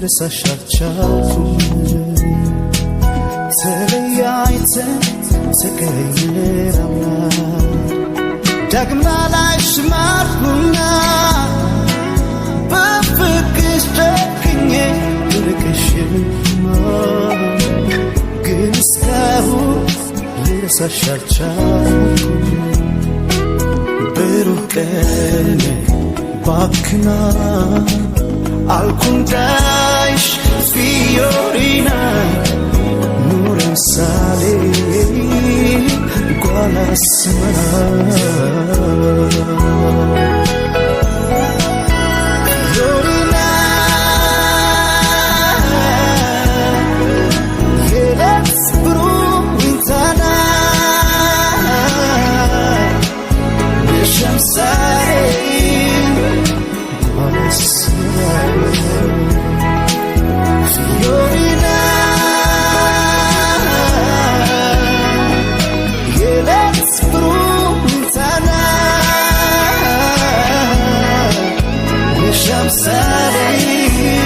ልረሳሻልቻልኩም ተለያይተን ተቀይረናልና ዳግም ላይሽ ማርኩና በፍቅርሽ ጨክኜ ልርቅሽማ ግን እስካሁን ልረሳሻልቻልኩም ብሩህ ቀን ባክና alcuntais fiorina nura sale quala semana fiorina yelet bruintana shamsare Fiorina Yelet bruntana Nisham sarin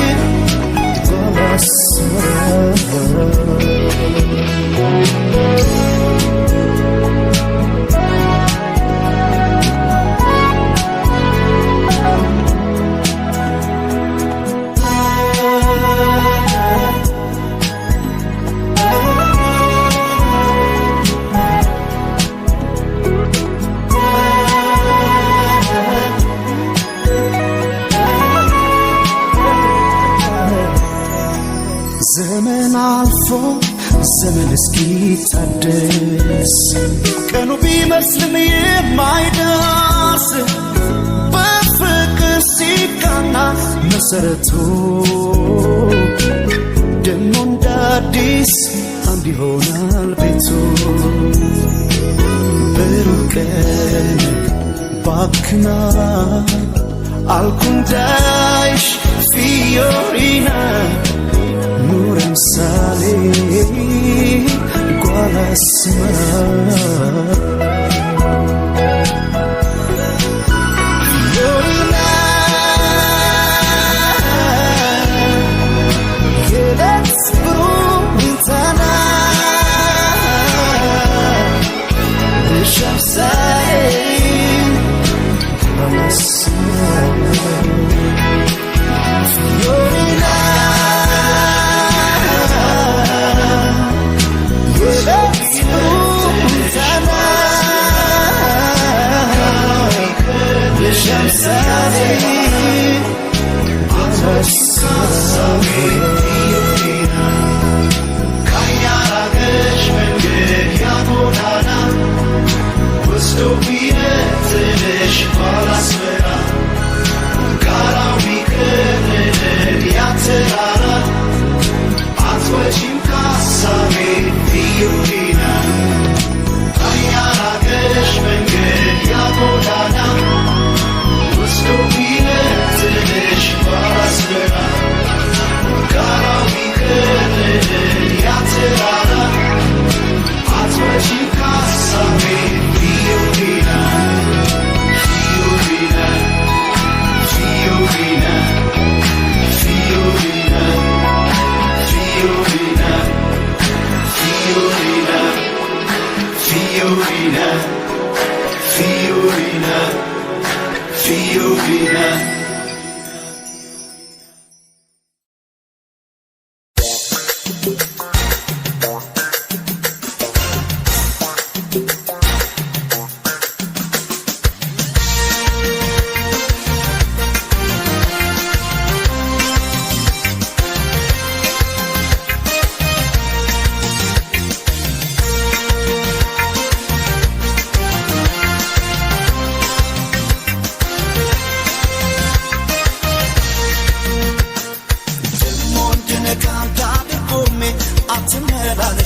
ዘመን አልፎ ዘመን እስኪታደስ ቀኑ ቢመስልም የማይደርስ በፍቅር ሲቃና መሰረቱ ደሞ እንደ አዲስ አንድ ይሆናል ቤቱ ብሩህ ቀን ባክና alcuntais fiorina nurem sale quala semana fiorina yelet bruintana nisham sale quala semana fiorina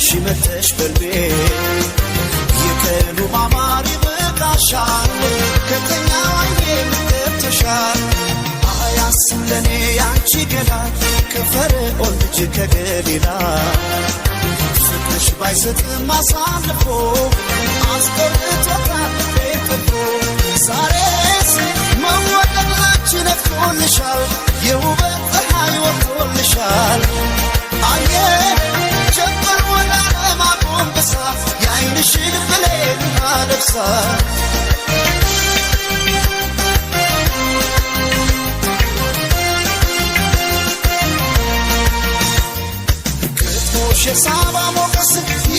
ሽመተሽ በልቤ የቀኑ ማማር ይበቃሻል ከተኛው አይኔ ምትተሻል አያስም ለኔ ያንቺ ገላ ከፈርዖን ልጅ ከገሊላ ፍቅርሽ ባይሰጥም አሳልፎ አስቆርጦታል ቤትቶ ዛሬስ መወደድ ላንቺ ነፍቶልሻል የውበት ፀሐይ ወጥቶልሻል ለብሳ ግጥሞሽ የሳባ ሞገስ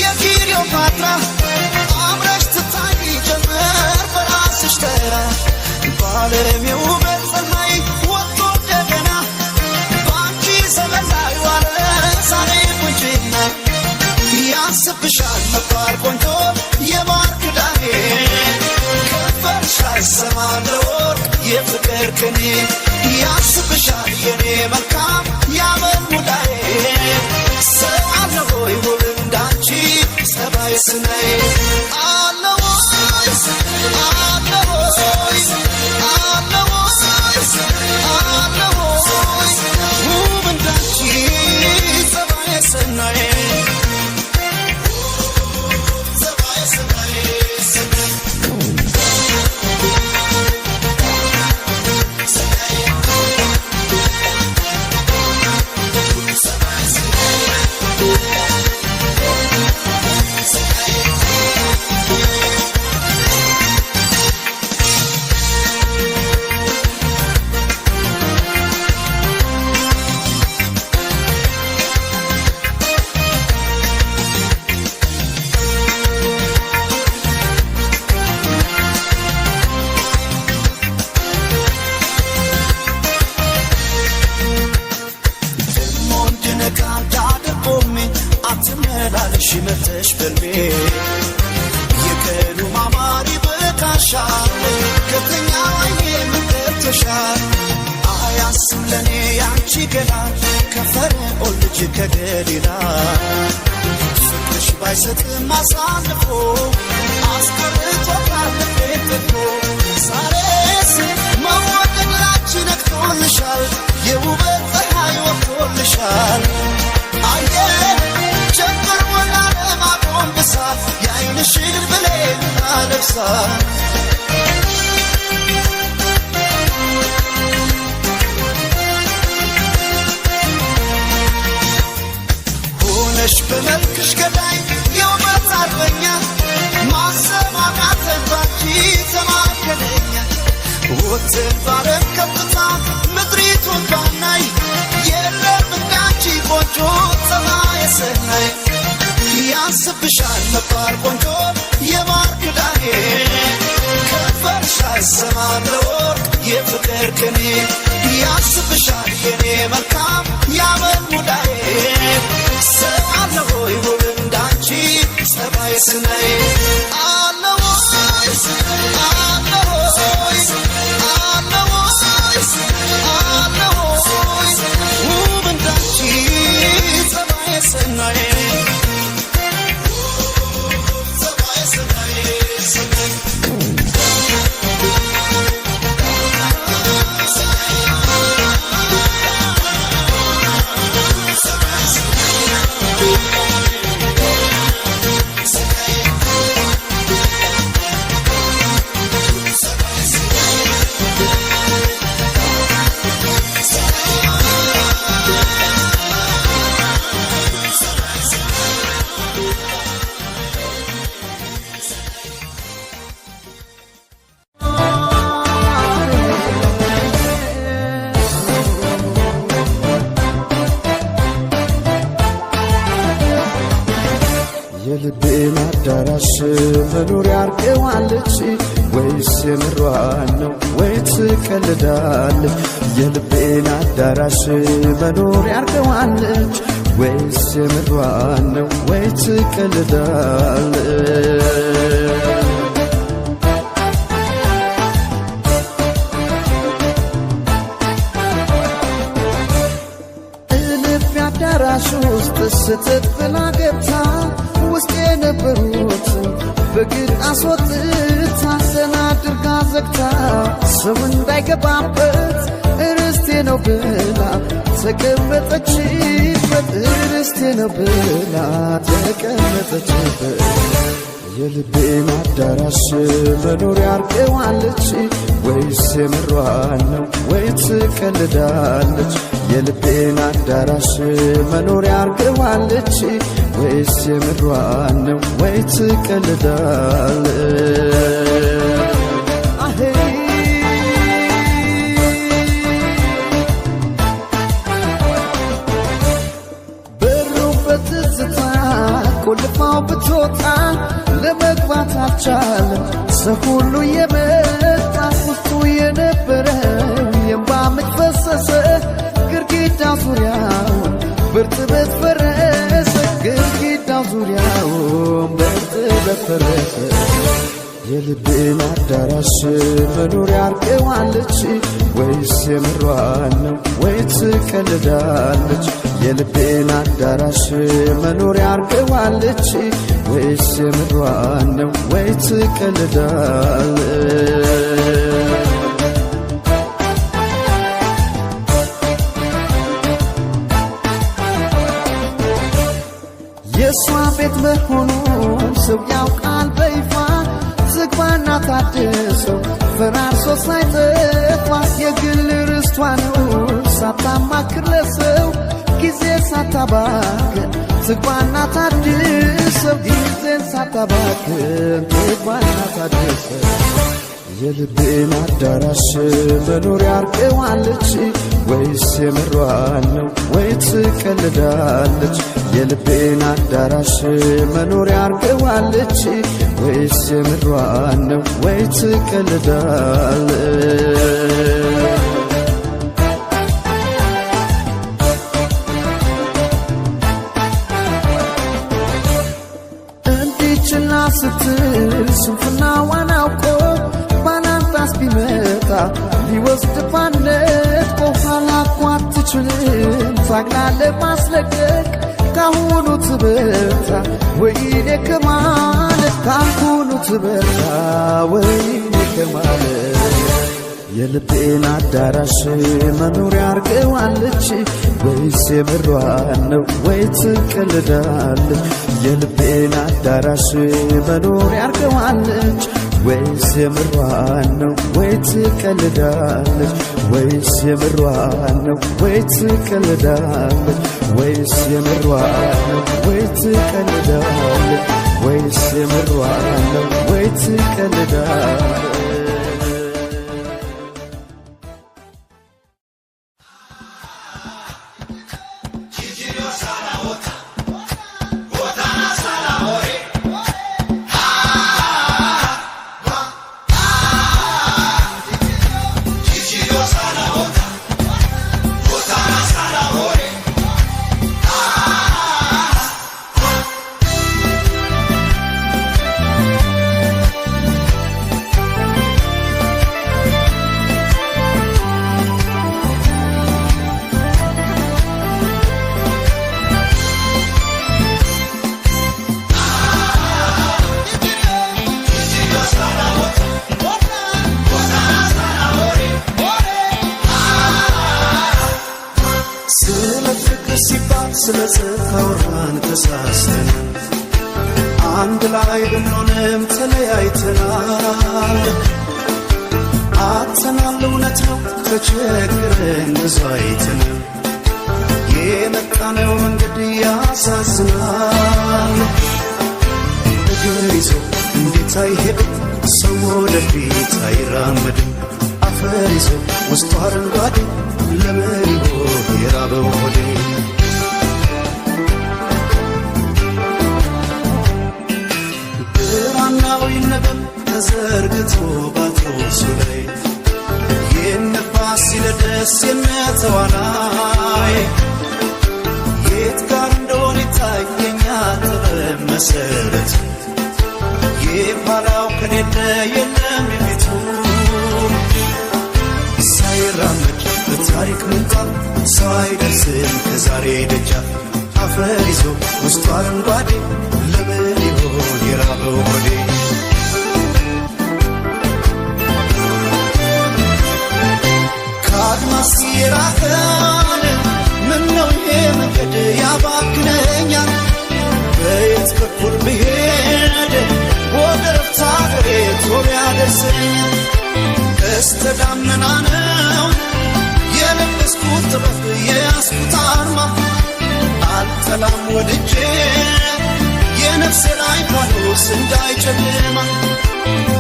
የክሊዮፓትራ አምረሽ ትታይ ጀመር በራስሽ ተራ በዓለም የውበት ፀሐይ ወጥቶ እንደገና በአንቺ ዘመን ላይ ዋለ ዛሬ ቁንጅና ያስብሻል መባል ቆንጆ የማር ክዳኔ ከንፈርሽ አይሰማም ለወርቅ የፍቅር ቅኔ ያስብሻል የኔ መልካም ያመል ሙዳዬ ሰው አለ ሆይ ውብ እንዳንቺ ጸባይ ስናይ አለ ሆይ አለ ሆይ አለ ሆይ አለ ሆይ ውብ እንዳንቺ ጸባይ ስናይ አትመላለሽ መተሽ በልቤ የቀኑ ማማሪ በካሻል ከተኛ አይኔ ምንተሻል አያስም ለኔ ያንቺ ገላ ከፈርዖን ልጅ ከገሊላ ፍቅርሽ ባይሰጥም አሳልፎ አስቀርቶታል ልቤን ትቶ ዛሬስ መወደድ ላንቺ ነቅቶልሻል የውበት ፀሐይ ወጥቶልሻል አየ ጀምር ወላለም አቆንብሳ የአይንሽን ብሌን አለብሳ ሆነሽ በመልክሽ ገዳይ የውበት አርበኛ ማሰማማተን ባንቺ ተማከለኛ ወጥን ባረም ከፍታ ምድሪቱን ባናይ የለም እንዳንቺ ቆንጆ ፀሐይ ሰናይ ያስብሻል መባል ቆንጆ የማር ክዳኔ ከንፈርሽ አይሰማም ለወርቅ የፍቅር ቅኔ ያስብሻል የኔ መልካም ያመል ሙዳዬ ሰው አለ ሆይ ውብ እንዳንቺ ጸባይ ስናይ አለ ሆይ አለ ሆይ አለ ሆይ አለ ሆይ ውብ እንዳንቺ ጸባይ ስናይ የልቤን አዳራሽ መኖሪያ አርገዋለች ወይስ የምሯን ነው ወይ ትቀልዳለች የልቤን አዳራሽ መኖሪያ አርገዋለች ወይስ የምሯን ነው ወይ ትቀልዳለች እልፍ አዳራሽ ውስጥ ስትጥላ ገብታ ውስጥ የነበሩትን በግድ አስወጥታ ዘና አድርጋ ዘግታ ሰው እንዳይገባበት ርስቴ ነው ብላ ተቀመጠችበት ርስቴ ነው ብላ ተቀመጠችበት የልቤን አዳራሽ መኖሪያ አርገዋለች ወይስ የምሯን ነው ወይ ትቀልዳለች የልቤን አዳራሽ መኖሪያ አርገዋለች ወይስ የምሯን ነው ወይ ትቀልዳለች አልቻለም ሰው ሁሉ የመጣ ውስጡ የነበረው የእንባ ምንጭ ፈሰሰ ግድግዳው ዙሪያውን በእርጥበት ፈረሰ ግድግዳው ዙሪያውን በእርጥበት ፈረሰ የልቤን አዳራሽ መኖሪያ አርገዋለች ወይስ የምሯን ነው ወይ ትቀልዳለች የልቤን አዳራሽ መኖሪያ አርገዋለች ወይስ የምሯን ነው ወይ ትቀልዳለች የሷ ቤት መሆኑን ሰው ያውቃል በይፋ ዝግባና ታድሰው ፈራርሶ ሳይጠፋ የግል ርስቷ ነው ሳታማክር ለሰው ጊዜ ሳታባክን ዝግባና ታድሰው ጊዜ ሳታባክን ዝግባና ታድሰው የልቤን አዳራሽ መኖሪያ አርገዋለች ወይስ የምሯን ነው ወይ ትቀልዳለች የልቤን አዳራሽ መኖሪያ አርገዋለች ወይስ የምሯን ነው ወይ ትቀልዳለች እንዲችላ ስትል ስንፍናዋን አውቆ ባላንጣስ ቢመጣ ሊወስድ ባነት በኋላ እኮ አትችልም ታግላ ለማስለቀቅ ካሁኑ ትበርታ ወይኔ ከማለት ካሁኑ ትበርታ ወይኔ ከማለት የልቤን አዳራሽ መኖሪያ አርገዋለች ወይስ የምሯን ነው ወይ ትቀልዳለች የልቤን አዳራሽ መኖሪያ አርገዋለች ወይስ የምሯን ነው ወይ ትቀልዳለች ወይስ የምሯን ነው ወይ ትቀልዳለች ወይስ የምሯን ነው ወይ ትቀልዳለች ወይስ የምሯን ነው ወይ ትቀልዳለች ስለ ጽፋውራን ተሳስተን አንድ ላይ ብንሆንም ተለያይተናል አጥተናል እውነት ነው ተቸግረን ብዙ አይተናል የመጣነው መንገድ ያሳዝናል እግር ይዞ እንዴት አይሄድም ሰው ወደፊት አይራመድም አፈር ይዞ ውስጡ አረንጓዴ ለምን ይሆን የራበው ሆዴ ይነበብ ተዘርግቶ ባትሮሱ ላይ የነፋስ ሲለደስ የሚያተዋናይ የት ጋር እንደሆነ ይታየኛል ጥበብ መሰረት የኋላው ከሌለ የለም የፊቱ ሳይራመድ በታሪክ ምንጣፍ ሰው አይደርስም ከዛሬ ደጃፍ አፈር ይዞ ውስጡ አረንጓዴ ለምን ይሆን የራበው ሆዴ ከአድማስ የራቀን ምነው ይሄ መንገድ ያባክነኛል በየት በኩል ብሄድ ወደ ረፍታ አገሬ ቶሎ ያደርሰኛል ቀስተ ደመና ነው የለበስኩት ጥበብ የያዝኩት አርማ አልጠላም ወድጄ የነፍሴ ላይ ፋኖስ እንዳይጨልማ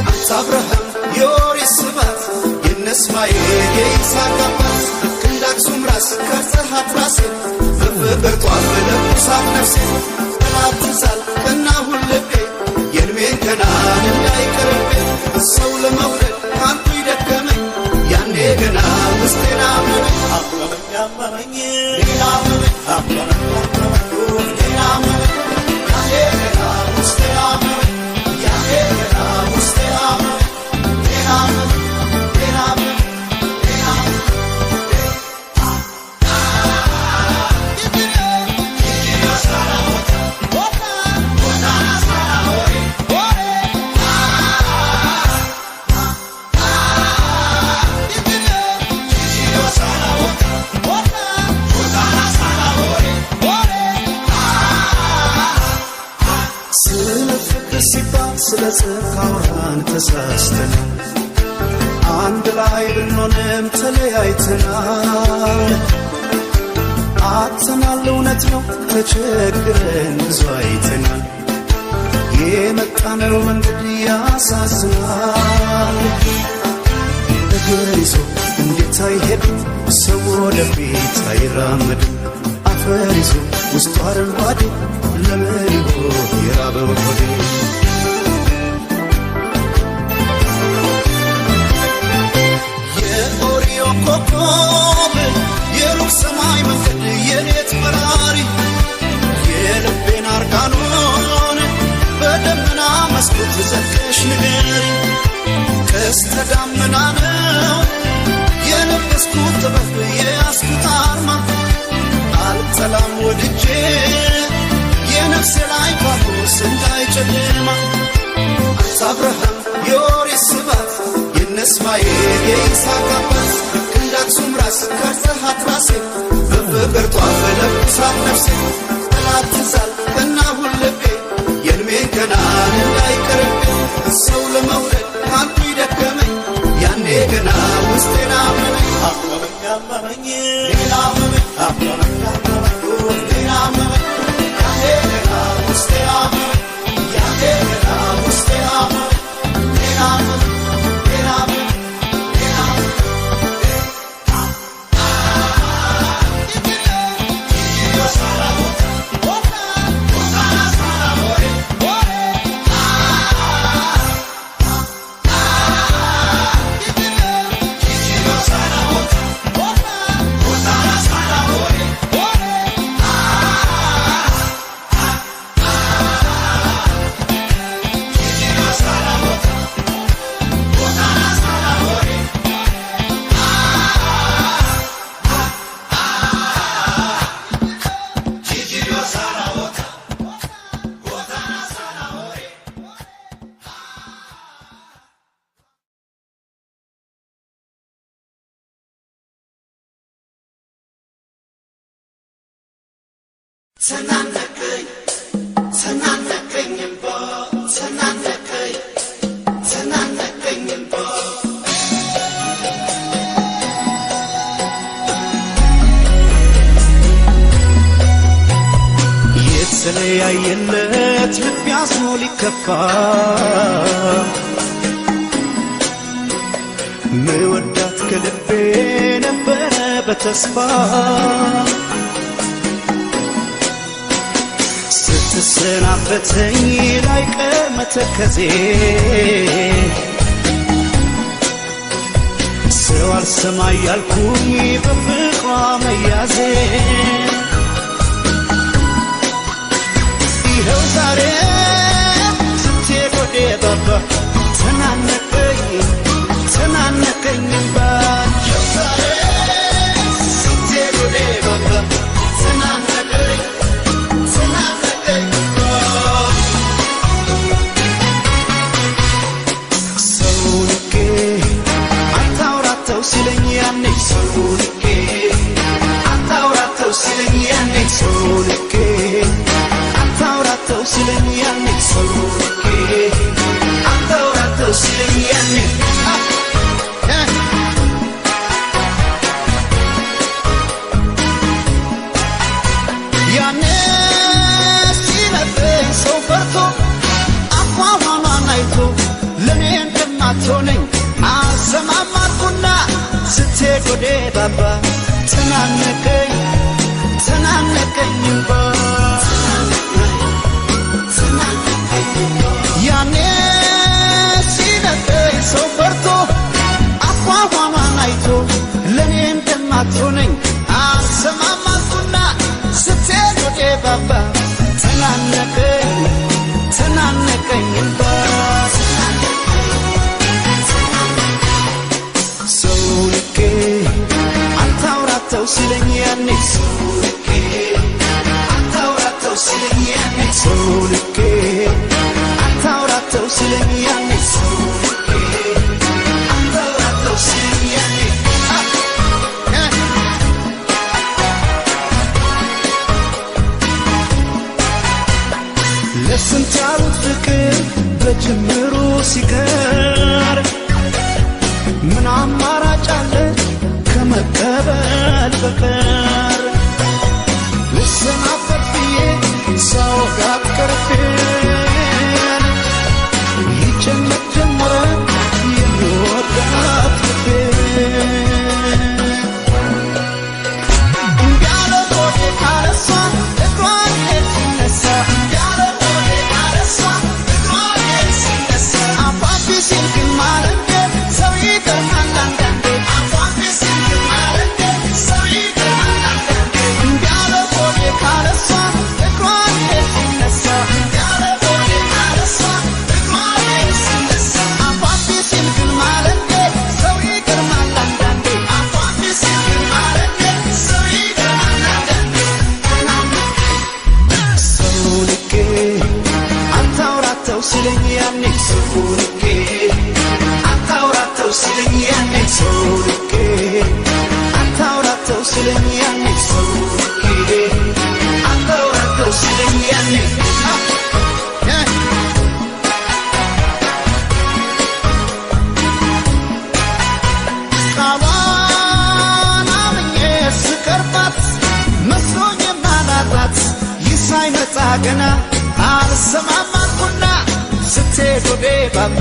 አንተ አብርሃም የኦሪት ስባት የነስማኤል የይስሐቅ አባት ክንድ አክሱም ራስ ከርሰሃት ራሴ በፍቅር ጧፍ ለኩሳት ነፍሴ ጠላት ትዛል ቀና ሁልቤ የዕድሜን ገና እንዳይቀርብኝ ሰው ለመውደድ አንቱ ይደከመኝ ያኔ ገና ውስጤን አመመኝ አመመኝ ሌላ አመመኝ አመመኝ ሌላ አመመኝ ያኔ ገና ውስጤን አመመኝ ያኔ ገና ውስጤን አመመኝ ሌላ አመመኝ ሌላ አመመኝ ሌላ ስለ ጽካውራን ተሳስተን አንድ ላይ ብንሆንም ተለያይተናል አጥተናል እውነት ነው ተቸግረን ብዙ አይተናል የመጣነው መንገድ ያሳዝናል እግር ይዞ እንዴት አይሄድም ሰው ወደፊት አይራመድም አፈር ይዞ ውስጡ አረንጓዴ ለምን ይሆን የራበው ሆዴ ኮከብ የሩቅ ሰማይ መንገድ የሌት በራሪ የልቤን አርጋኖን በደመና መስኮት ዘግተሽ ንገሪ ቀስተ ደመና ነው የለበስኩት ጥበብ የያዝኩት አርማ አልጠላም ወድጄ የነፍሴ ላይ ፋኖስ እንዳይጨልማ አንተ አብርሃም የኦሪት ስባት የእስማኤል የይስሐቅ አባት እንዳክሱም ራስ ከርሰሃት ራሴ በፍቅር ጧፍ ለብሳት ነፍሴ ጠላት ትዛል በናሁን ልቤ የእድሜን ገናን እንዳይቀርብኝ ሰው ለመውደድ አንቱ ይደከመኝ ያኔ ገና ውስጤን አመመኝ አመመኝ አመመኝ ሌላ አመመኝ አመመኝ አመመኝ ሌላ አመመኝ ያኔ ገና ውስጤን አመመኝ ያኔ ገና ውስጤን አመመኝ ሌላ አመመኝ ተናነቀኝ ተናነቀኝ እምባ ተናነቀኝ ተናነቀኝ እምባ የተለያየለት ልብ ያዝኖ ሊከፋ ምወዳት ከልቤ ነበረ በተስፋ ስትሰናበተኝ ላይቀር መተከዜ ሰው አልሰማ ያልኩኝ በፍቅሯ መያዜ ይኸው ዛሬ ስትሄድ ወደ ባባ ተናነቀኝ ተናነቀኝ እምባ ይኸው ዛሬ ስትሄድ ወደ ባባ ተናነቀኝ ሲለኝ ያኔ ሲነግረኝ ሰው ፈርቶ አፏኗን አይቶ ለኔ እንደማትሆነኝ አሰማማርኩና ስትሄድ ወደ ባባ ተናነቀኝ ተናነቀኝ እምባ ያኔ ሲለኝ ያኔ ሰው ልኬ አታውራተው ሲለኝ ያኔ ሰው ልኬ አታውራተው ሲለኝ ያኔ ሰው ልኬ አታውራተው ሲለኝ ያኔ ለስንት ያሉት ፍቅር በጅምሩ ሲቀር ምን አማራጭ አለ ከመቀበል በቀር ልሰናበት ብዬ ሳወጋ ቀርቤን ይጨነቅ ጀመረ የሚወዳት ልቤን እንዳለ ሆዴ ካለሷ እግሯን ሲነሳ እንዳለ ሆዴ ካለሷ እግሯን ሲነሳ አባቢ ሲል ግን ማለት ሰው ይገርማል አንዳንዴ አባቢ ሲል ግን ማለት ሰው ይገርማል አንዳንዴ እንዳለ ሆዴ ካለሷ እግሯን ሲነሳ እንዳለ ሆዴ ካለሷ እግሯን ሲነሳ አባቢ ሲል ግን ማለት ሰው ይገርማል አንዳንዴ አባቢ ሲል ግን ማለት ሰው ይገርማል አንዳንዴ ሰው ልኬ አታውራተው ሲለኝ ያኔ ሰው ልኬ አታውራተው ሲለኝ ያኔ ሰው ልኬ አታውራተው ሲለኝ ያኔ ሰው ልኬ አታውራተው ሲለኝ ያኔ ቃሏን አምኜ ስቀርባት መስሎኝ የማላጣት ይህ ሳይመጣ ገና አልሰማም አልኩና ስትሄድ ወዴ ባባ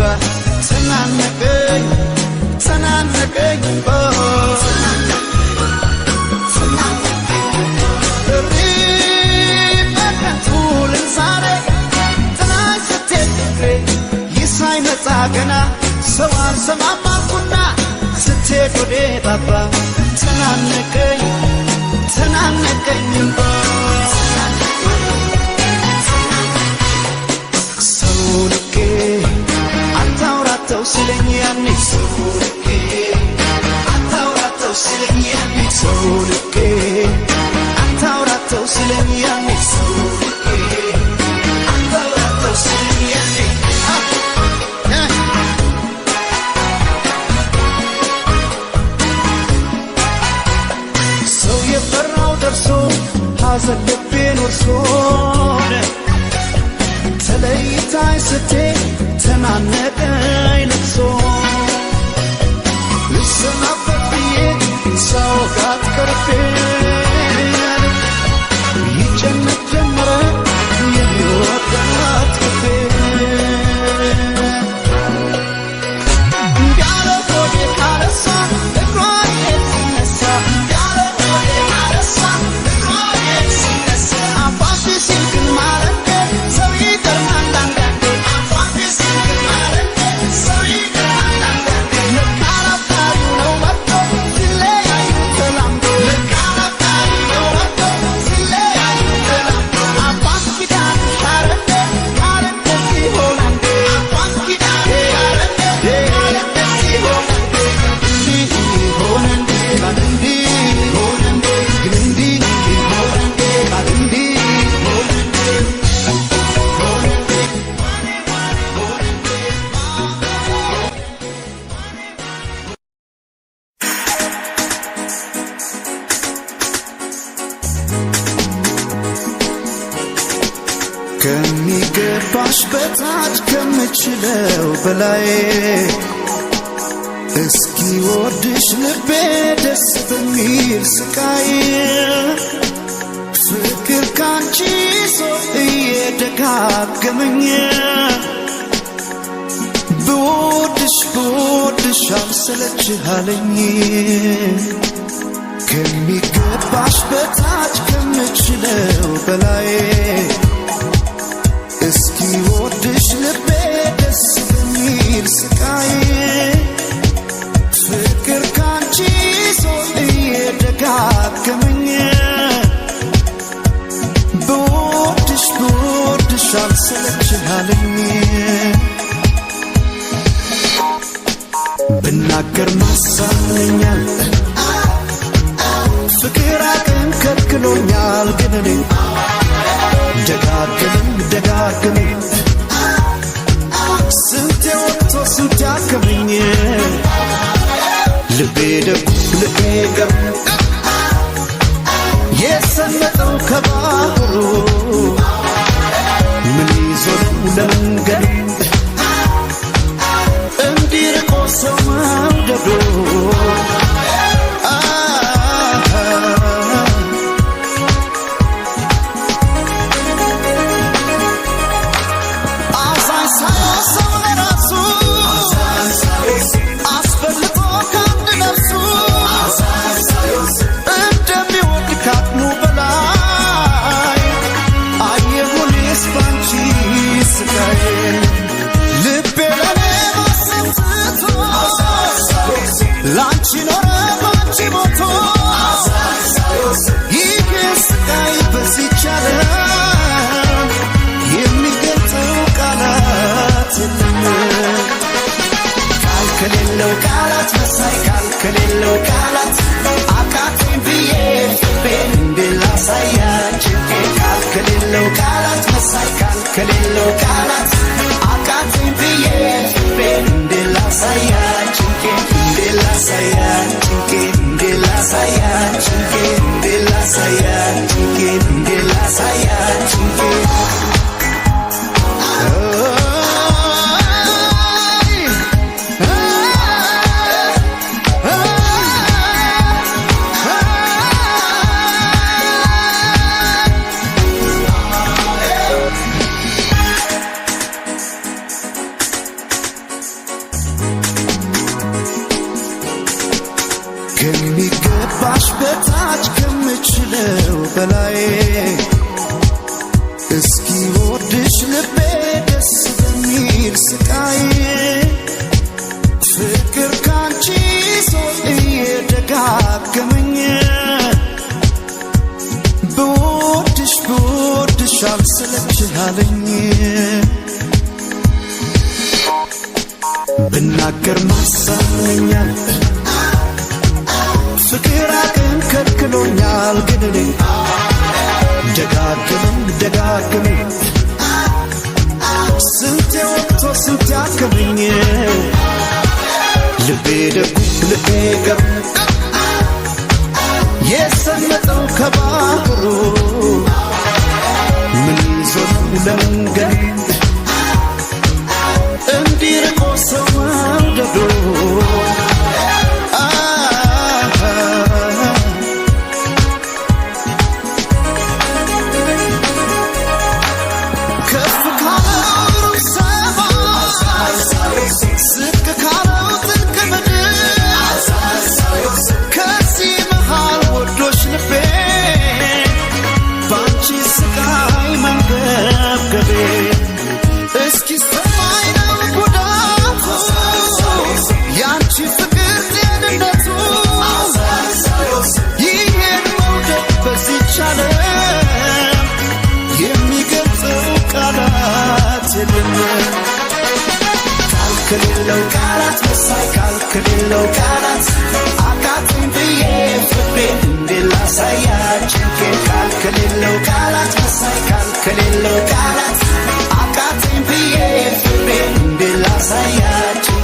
ተናነቀኝ ተናነቀኝ እሪ በከንቱ ልንሳሬ ጥላኝ ስትሄድ ፍቅሬ ይህ ሳይመጣ ገና ሰው አልሰማም አልኩና ስትሄድ ወዴ ባባ ተናነቀኝ ተናነቀኝ ሰው ልኬ አታውራተው ሲለኝ ያኔ ሰው ልኬ አታውራተው ሲለኝ ያኔ ሰው ልኬ አታውራተው ሲለኝ ያኔ ሰው ልኬ አታውራተው ሲለኝ ያኔ ሰው የፈራው ደርሶ ሐዘን ልቤን ወርሶን ተለይታኝ ስትሄድ ተናነቀኝ ልቅሶ ልሰናበት ብዬ ሳወጋት ቀርቤን ይጨነቅ ጀመረ የሚወዳት ልቤን እንዳለ ሆዴ ካለሷ እግሯን ሲነሳ እንዳለ ሆዴ ካለሷ እግሯን ሲነሳ አባቢ ሲል ግን ማለት ሰው ይገርማል አንዳንዴ አባቢ ሲል ግን ማለት ሰው ይገርማል አንዳንዴ ልክ አላፍቃሪው ነው መጥቶ ሲለያዩ ተላምዶ ልክ አላፍቃሪው ነው መጥቶ ሲለያዩ ተላምዶ አባት ኪዳን ሻረንዴ ቃል እንደዚህ ሆነ እንዴ አባት ኪዳን ሻረንዴ ቃል እንደዚህ ሆነ እንዴ እንዲህ ሆነ እንዴ ቃል እንዲህ ሆነ እንዴ ግን እንዲህ ሆነ እንዴ ቃል እንዲህ ሆነ እንዴ ከሚገባሽ በታች ከምችለው በላይ እስኪ ወድሽ ልቤ ደስ በሚል ስቃይ ፍቅር ካንቺ ሰው እየደጋገመኝ ብወድሽ ብወድሽ አልሰለችሃለኝ ከሚገባሽ በታች ከምችለው በላይ እስኪ ወድሽ ልቤ ደስ በሚል ስቃይ ፍቅር ካንቺ ሰው እየደጋገመኝ ብወድሽ ብወድሽ አልሰለችሃለኝ ብናገር ማሳመኛል ፍቅር ፍቅር አቅም ከልክሎኛል ግን እኔ ደጋግመኝ ስንቴ ወጥቶ ስንቴ አከመኝ ልቤ ደጉ ልቤ ገብ የሰመጠው ከባህሩ ምን ይዞ ነው ለመንገዱ እንዲርቆ ሰው መውደዱ ከሌለው ቃላት አቃተኝ ብዬ ልቤን እንድላሳያችሁ ከሌለው ቃላት መሳይ ከሌለው ቃላት አቃተኝ ብዬ ልቤን እንድላሳያችሁ ከሚገባሽ በታች ከምችለው በላይ እስኪ ወድሽ ልቤ ደስ በሚል ስቃይ ፍቅር ካንቺ ሰው እየደጋገመኝ ብወድሽ አልሰለችሃለኝ ብናገር ማሳመኛል ፍቅር አቅም ከልክሎኛል ግን እኔ ደጋግመኝ ስንቴ ወጥቶ ስንቴ አከመኝ ልቤ ደጉ ልቤ ገብ የሰመጠው ከባህሩ ምን ይዞ ነው ለመንገዱ እንዲርቆ ሰው መውደዱ ከሌለው ቃላት መሳይ ከሌለው ቃላት አቃተኝ ብዬ ፍቅሬን እንድላሳያችሁ ከሌለው ቃላት መሳይ ከሌለው ቃላት አቃተኝ ብዬ ፍቅሬን እንድላሳያችሁ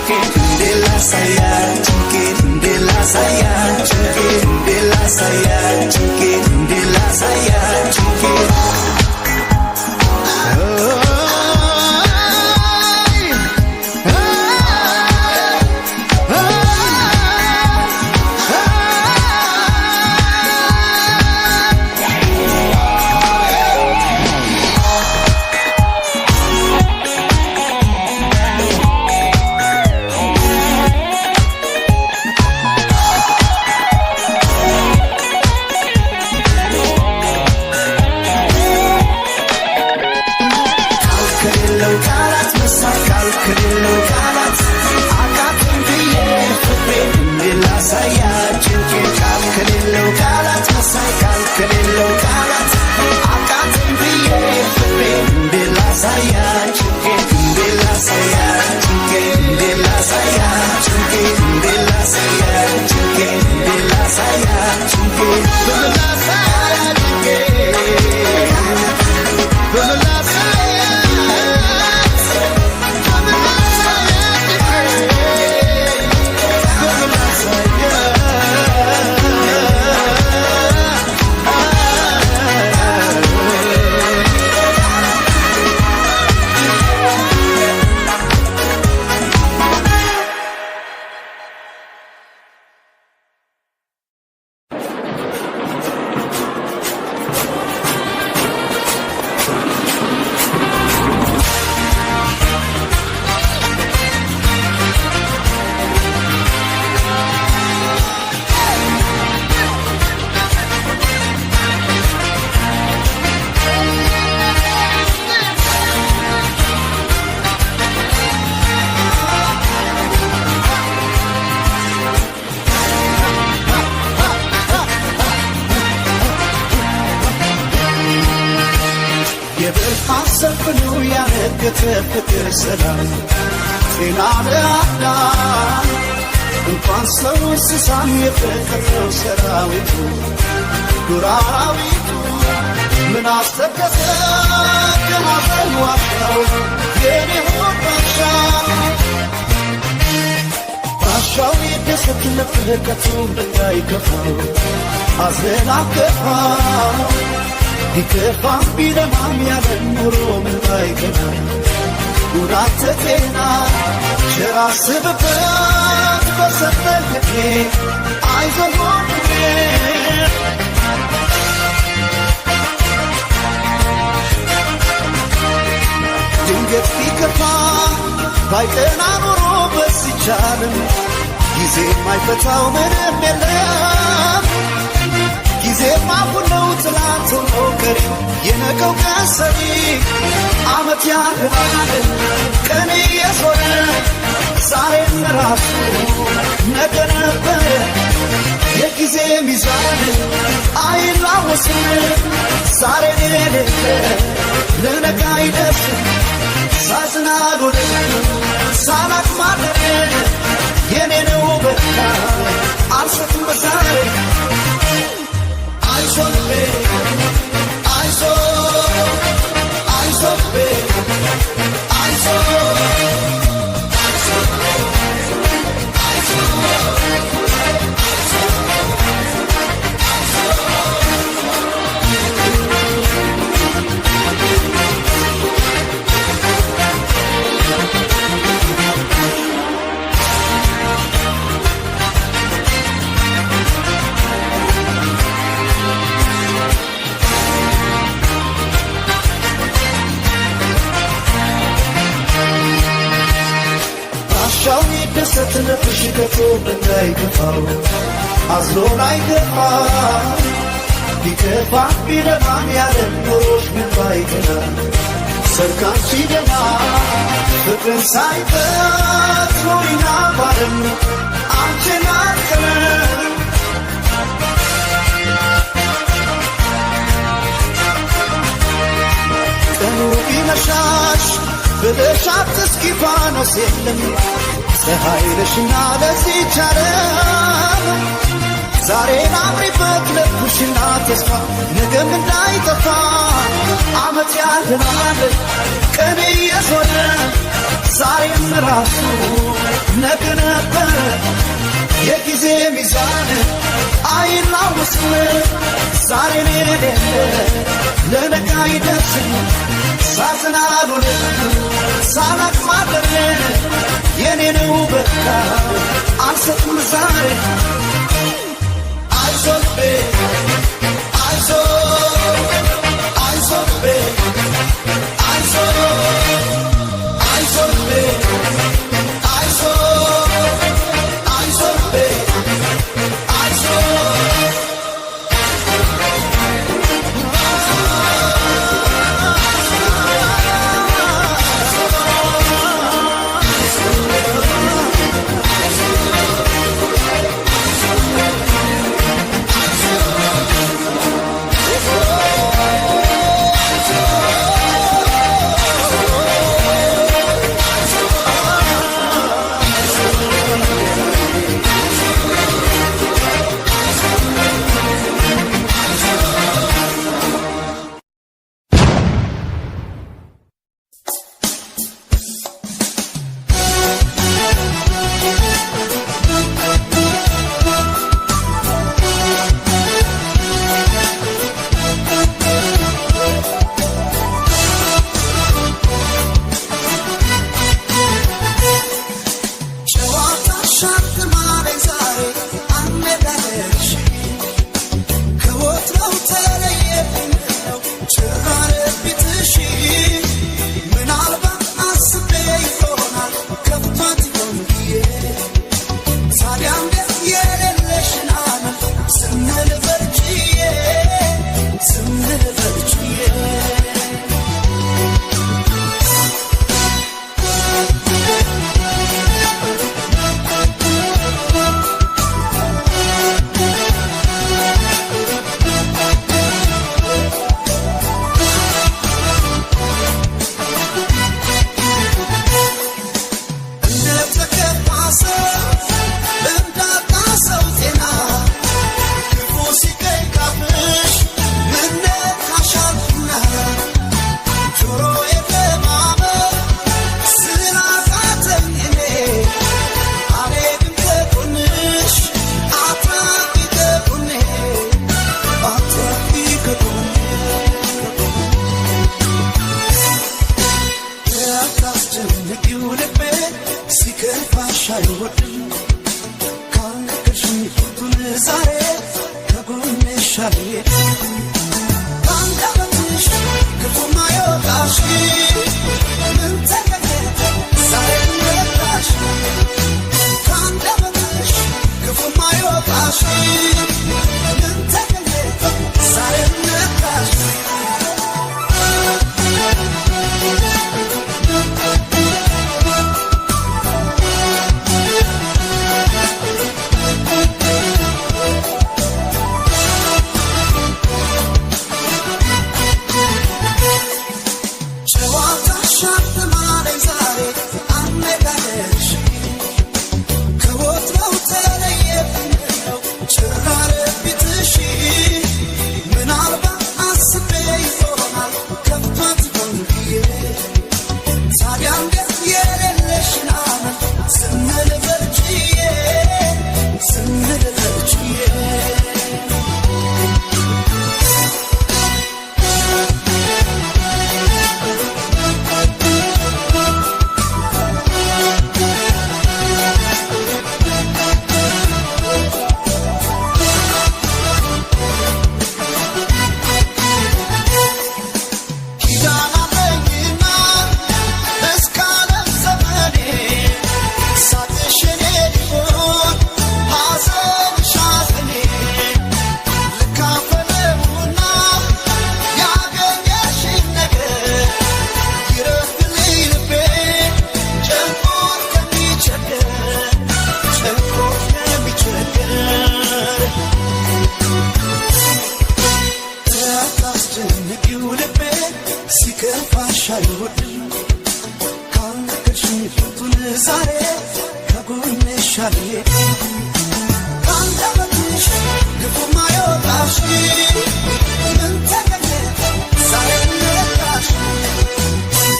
ሰፍኑ ያነገተ ፍቅር ሰላም ጤና ለአዳም እንኳን ሰው እንስሳም የፈጠረው ሰራዊቱ ዱር አራዊቱ ምን አስተከዘ ከማዘን ዋሻው የኔ ሆድ ባሻው የደሰት ለፍለቀቱ እንዳይከፋው አዘን አከፋው ቢከፋም ቢለማም ያለን ኑሮ ምን ባይገና ጉዳት ጤና ቸር አስብበት በሰጠህ ዕድሜ አይዞህ ወንድሜ ድንገት ቢከፋ ባይቀና ኖሮ በዚች ዓለም ጊዜ የማይፈታው ምንም የለም ጊዜማ ሁሉ ትላንት ሆኖ ቀሪ የነገው ቀን ሰሪ ዓመት ያልፋል ቀን እየዞረ ዛሬም ራሱ ነገ ነበር የጊዜ ሚዛን አይላወስም ዛሬን የሌለ ለነገ አይደርስም ሳዝናሉን ሳላቅ ማደር የኔ ነው በቃ አልሰትም በዛሬ አይዞህ አይዞህ አይዞህ አይዞህ ሻው ይደሰት ነፍሽ ከቶ እንዳይከፋው አዝሎ ላይገፋ ቢከፋ ቢለማም ያለን ኖሮሽ ምን ባይገና ሰርካም ሲደማ ፍቅርን ሳይበት ኖሪና ባለም አንቺን አልቀረም ቀኑ ቢመሻሽ ብለሽ አትስኪፋኖስ የለም ፀሐይ ነሽና ለዚች ዓለም ዛሬን አምሪበት ለኩሽና ተስፋ ነገም እንዳይጠፋ ዓመት ያልናል ቀን እየዞረ ዛሬም ራሱ ነገ ነበር የጊዜ ሚዛን አይላወስም ዛሬን የሌለ ለነገ አይደርስም ሳዝናሉን ሳላቅ ማደር የኔ ነው በቃ አልሰጥም ዛሬ አይዞህ አይዞህ አይዞህ አይዞህ አይዞህ ሲከፋሽ አይወድም ካልነገርሽኝ ፍቱን ዛሬ ከጎንሽ አልሄድም ከአንደበትሽ ክፉ ማይወጣሽ ምን ተገኘ ዛሬ መጣሽ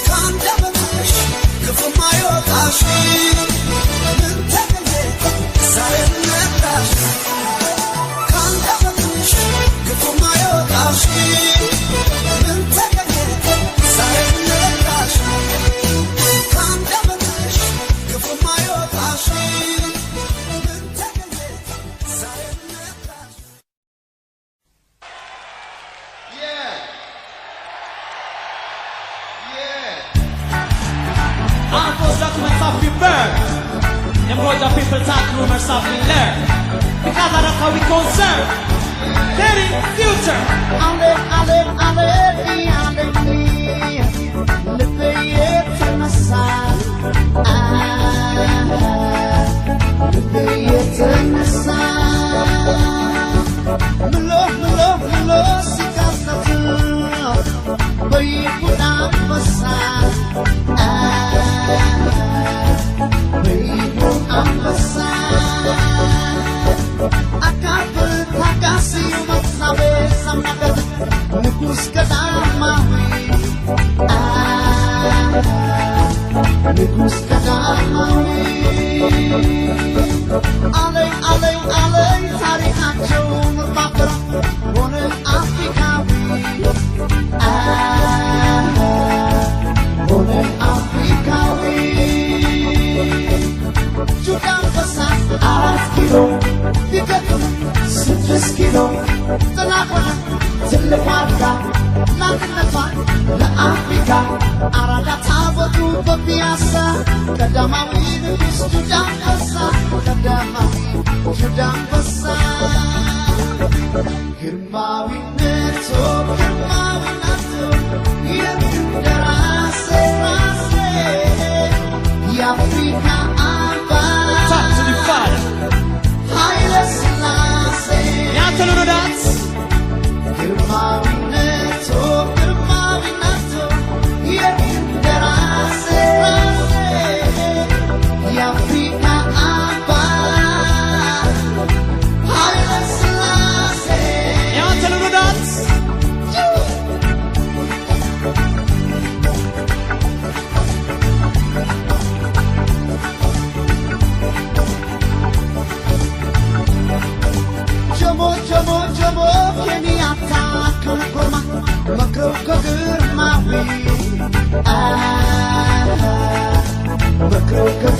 ከአንደበትሽ ክፉ ማይወጣሽ ምን ተገኘ ዛሬ መጣሽ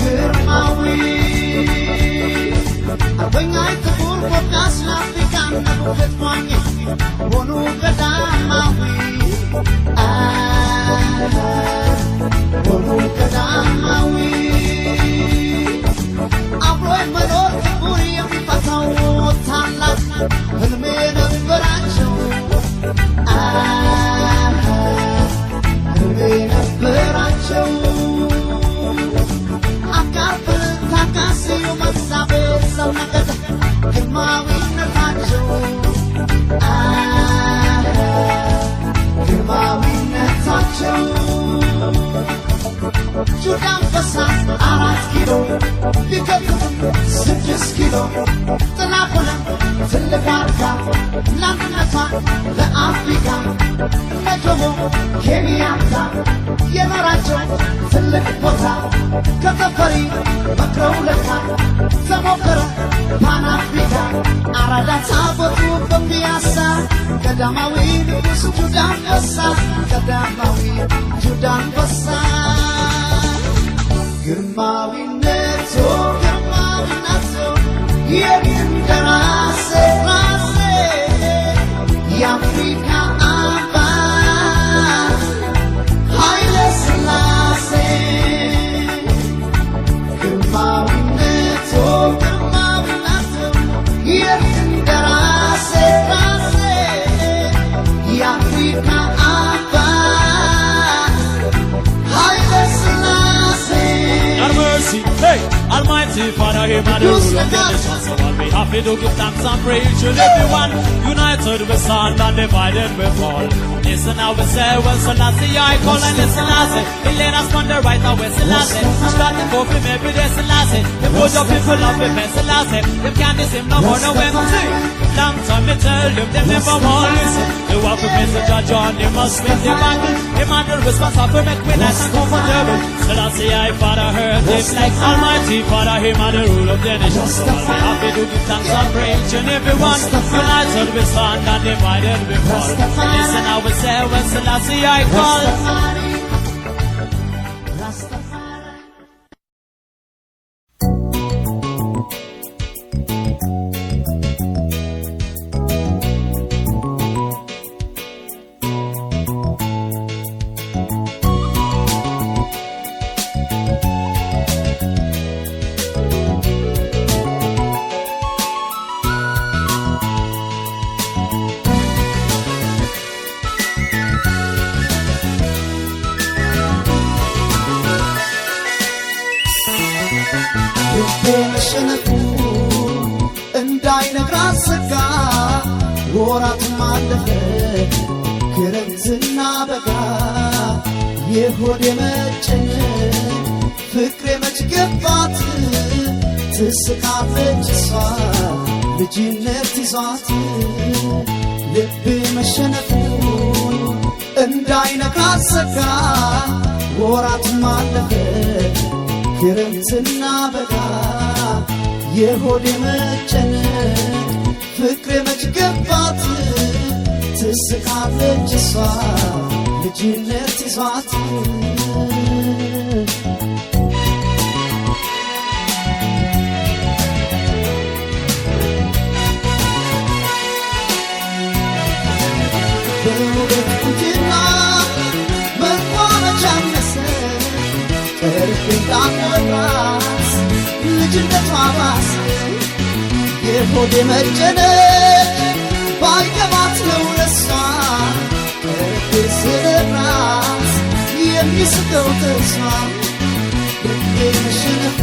Girmawi ህልሜ ነበራቸው ህልሜ ነበራቸው አካፍል ታካሲው መሳቤ ሰውነገት ግርማዊነታቸው ግርማዊነታቸው ጁዳን በሳ 4 ኪሎ ቢከብም 6 ኪሎ ጥላ ሆነ ትልቅ አርጋ ለአንድነቷ ለአፍሪካ ነጆሞ ኬንያታ የኖራቸው ትልቅ ቦታ ከተፈሪ መክረው ለካ ተሞከረ ፓን አፍሪካ አራዳ ታቦቱ በፒያሳ ቀዳማዊ ንጉሥ ጁዳን በሳ ቀዳማዊ ጁዳን በሳ ግርማዊነቱ ግርማዊነቱ የድንደራሴ ራሴ የአፍሪካ አባት ኃይለ ሥላሴ ግርማዊነቱ ግርማዊነቱ የድንደራሴ ራሴ የአፍሪካ Hey, Almighty Father, He made the rule of the nation, so on behalf we do give thanks and praise to everyone. United we stand and divided we fall. Listen how we say, when Selassie I call, and listen I say, He led us on the right away, Selassie. Starting for me, maybe there's Selassie. They put your people up with me, Selassie. They can't miss Him no more, no when we see. Long time me tell them, they never want listen. They walk with me, so Judge John, they must win the battle. They man the responsible for make me nice and comfortable. Selassie I Father heard them like Almighty Father, He made the rule of the nation. So I'll be happy to give thanks and praise to everyone. United we stand and divided we fall. Listen how we say when Selassie I call. መሸነፉ እንዳይነግራት ሰጋ ወራት ማለፈ ክረምትና በጋ የሆዴ መጨነቅ ፍቅሬ መች ገባት ትስቃለች እሷ ልጅነት ይዟት ልቤ መሸነፉ እንዳይነግራት ሰጋ ወራት ማለፈ ክረምትና በጋ የሆዴ መጨነቅ ፍቅሬ መች ገባት ትስቃለች እሷ ልጅነት ይዟት በውበት ቁንጅና መልኳ መች አነሰ ቀርቤ እንዳትወራስ ልጅነቷ ባሰ የሆዴ መጨነቅ ባይገባት ነው ለሷ ቀርቤ ስራስ የሚስቀው ተስፋ ልቤ መሸነፉ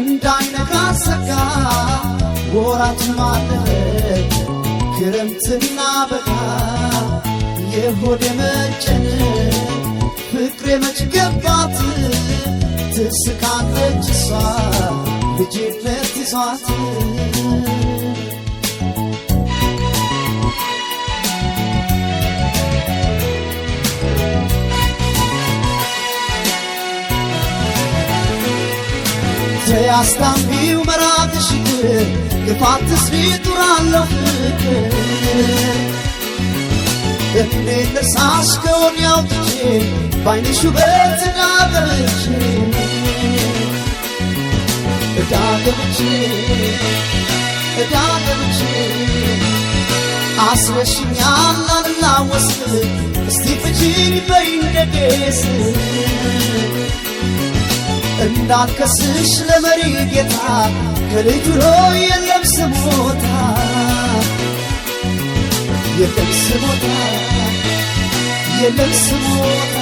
እንዳይነግራት ሰጋ ወራት ማለፈ ክረምትና በጋ የሆዴ መጨነቅ ፍቅሬ መች ገባት ትስቃለች እሷ ልጅነት ይዟት ተያስታምቢው መራቅሽ ግፋትስ ቢጡራለሁ ፍቅር እኔ ልርሳሽ ከወዲያ አውጥቼ ባይንሽ ውበት ዳገብቼ አስረሽኛል አልላወስ እስቲ ፍቺኝ በይ እንደጌስ እንዳልከስሽ ለመሪ ጌታ ከልጅ ብሎ የለም ስሞታ የለም ስሞታ የለም ስሞታ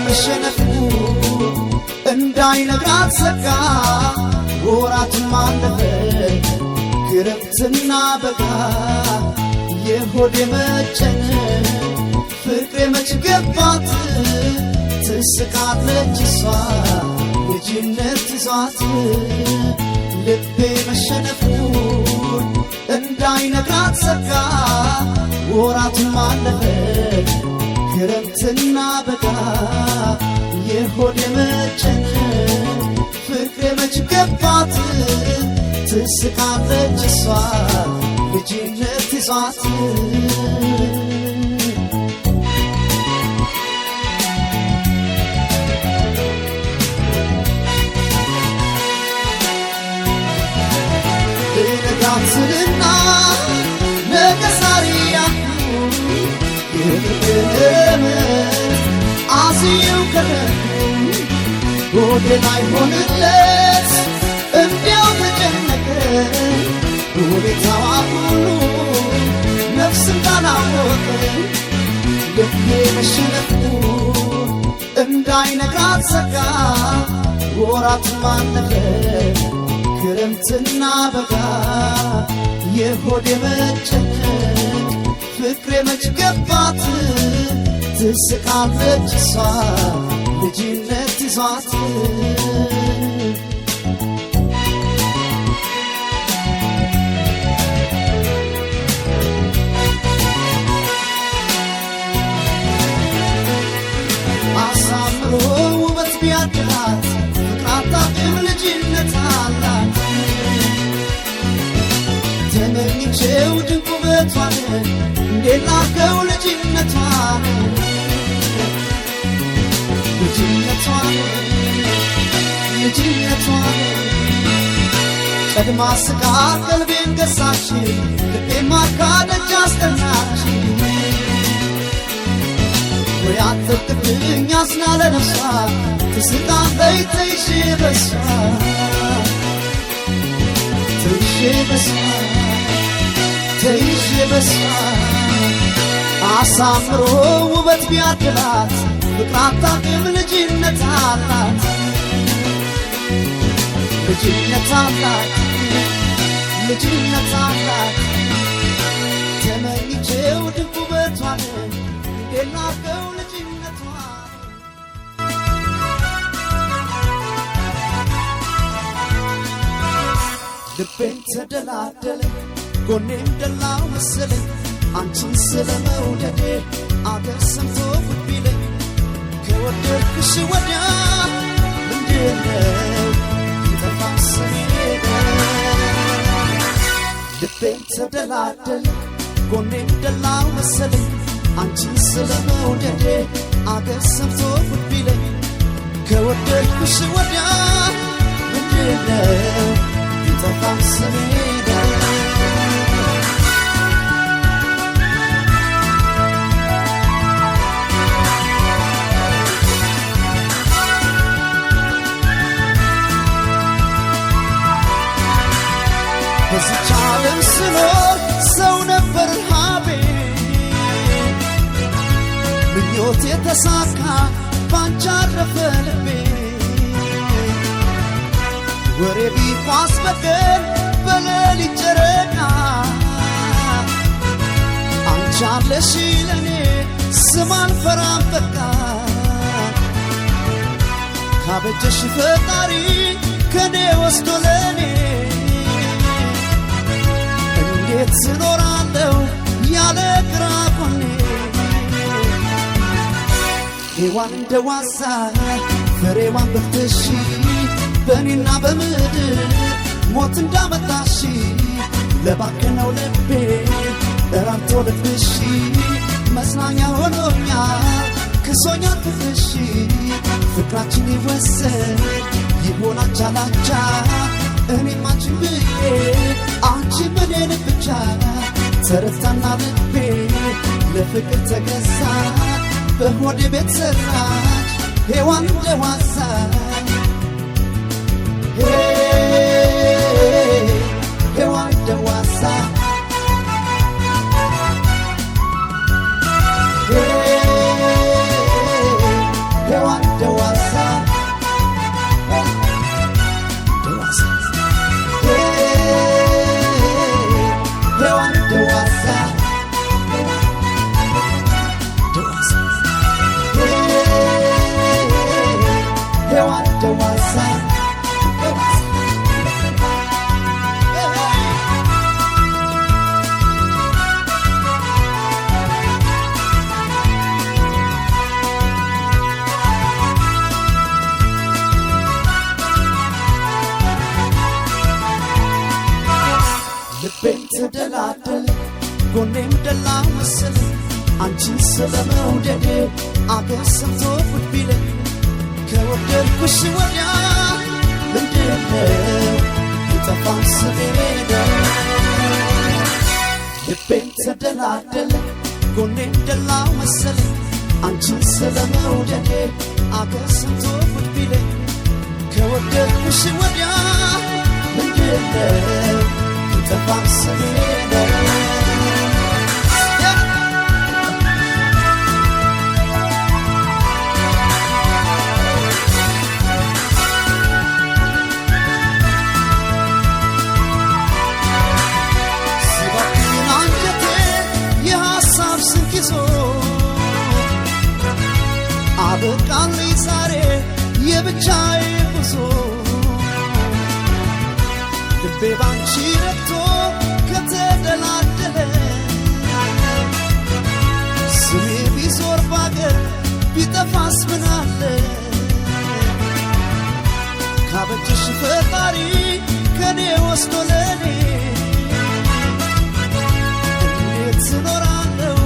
መሸነፉ እንዳይነግራት ዘጋ ወራትም አለፈ ክረምትና በጋ የሆዴ መጨነቅ ፍቅሬ መች ገባት ትስቃለች እሷ ልጅነት ይዟት ልቤ መሸነፉን እንዳይነግራት ዘጋ ወራትም አለፈ ክረምትና በጋ የሆዴ መጨነቅ ፍቅሬ መች ገባት ትስቃለች እሷ ልጅነት ይዟት ልነጋትንና ነገ ዛሬ አዝየው ከረምኩ ሆዴ ላይ ሆንለት እንዲያው ተጨነቀ ሁኔታዋ ሁሉ ነፍስ እንዳላወቀ ልቤ መሸነፉ እንዳይነግራት ዘጋ ወራትም አለፈ ክረምትና በጋ የሆዴ መጨነቅ ፍቅሬ መች ገባት ትስቃለች እሷ ልጅነት ይዟት አሳምሮ ውበት ቢያድላት ፍቅር አታውቅም ልጅነት አላት ተመኝቼው ድንቅ ውበቷን እንዴት ላከው ልጅነቷን ልጅነቷን ቀድማ ስቃ ቀልቤን ገሳች ልቤ ማርካ ደጅ አስጠናች ወይ አትቅብኝ አስና ለነፍሷ ትስቃለይ ተይሼ በሷ ተይሼ በሷ ተይዤ በሷ አሳምሮ ውበት ቢያድላት ፍቅር አታውቅም ልጅነት አላት ልጅነት አላት ልጅነት አላት ተመኝቼው ድንቅ ውበቷን እንዴት ላድርገው ልጅነቷን ልቤን ተደላደለ ጎኔም ደላው መሰለኝ አንቺን ስለ መውደዴ አገር ሰምቶ ጉድ ቢለኝ ከወደድኩሽ ወዲያ ምንድነው ይጠፋ ስሜ ልቤን ተደላደለ ጎኔም ደላው መሰለኝ አንቺን ስለ መውደዴ አገር ሰምቶ ጉድ ቢለኝ ከወደድኩሽ ወዲያ ምንድነው ይጠፋ ስሜ በዚች ዓለም ስኖር ሰው ነበር ረሃቤ ምኞቴ ተሳካ ባንቺ አረፈ ልቤ ወሬ ቢኳስ በቀን በሌሊት ጨረቃ አንቺ አለሽ ለኔ ስም አልፈራም በቃ ካበጀሽ ፈጣሪ ከኔ ወስዶ ለኔ እንዴት ስኖራለሁ ያለ ግራ ጎኔ ሔዋን እንደ ዋዛ ፍሬዋን በልተሽ በእኔና በምድር ሞት እንዳመጣሽ ለባከነው ልቤ እራንቶ ልብሽ መጽናኛ ሆኖኛል ክሶኛል ፍቅርሽ ፍቅራችን ይወሰን ይሆናል ቻላቻ እኔም አንቺን ብዬ አንቺ እኔን ብቻ ተረታና ልቤ ለፍቅር ተገዛ በሆዴ ቤት ሰራች ሔዋን እንደ ዋዛ ሔዋን እንደ ዋዛ ሔዋን እንደ ዋዛ ሔዋን እንደ ዋዛ ሔዋን እንደ ዋዛ ልቤም ተደላደለ ጎኔም ደላ መሰለ አንቺን ስለመውደዴ አገር ሰምቶ ጉድ ቢለኝ ከወደድኩሽ ወዲያ ምንድነው የጠፋው ስሜ ነው ልቤም ተደላደለ ጎኔም ደላ መሰለ አንቺን ስለመውደዴ አገር ሰምቶ ጉድ ቢለኝ ከወደድኩሽ ወዲያ ምንድነው የጠፋው ስሜ ነው አበቃልኝ ዛሬ የብቻዬ ጉዞ ልቤ ባንቺ ረክቶ ከተደላደለ ስሜ ቢዞር ባገር ቢጠፋስ ምናለ ካበጀሽ ፈጣሪ ከኔ ወስዶ ለኔ እንዴት እኖራለሁ